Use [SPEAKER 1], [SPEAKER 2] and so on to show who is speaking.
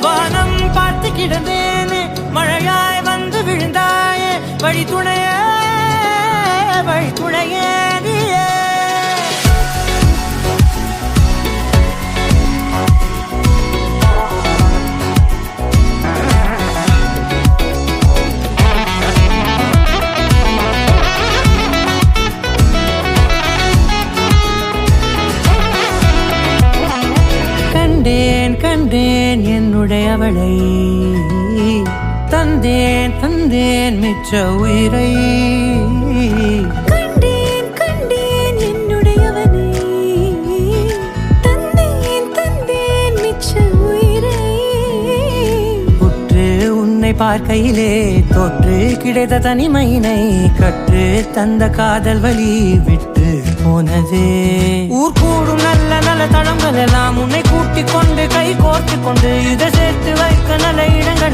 [SPEAKER 1] வானம் பார்த்து கிடந்தேனே மழையாய் வந்து விழுந்தாயே வழி துணையே நீயே கண்டேன் என்னுடையவளை தந்தேன் மிச்ச உயிரை
[SPEAKER 2] கண்டேன் என்னுடையவனை தந்தேன் மிச்ச உயிரை
[SPEAKER 1] உற்று உன்னை பார்க்கையிலே தொற்று கிடைத்த தனிமையினை கற்று தந்த காதல் வழி விட்டு போனதே ஊர் கூடும் நல்ல நல்ல தளங்கள் எல்லாம் உன்னை கூட்டிக் கொண்டு கை கோர்த்து கொண்டு இதை சேர்த்து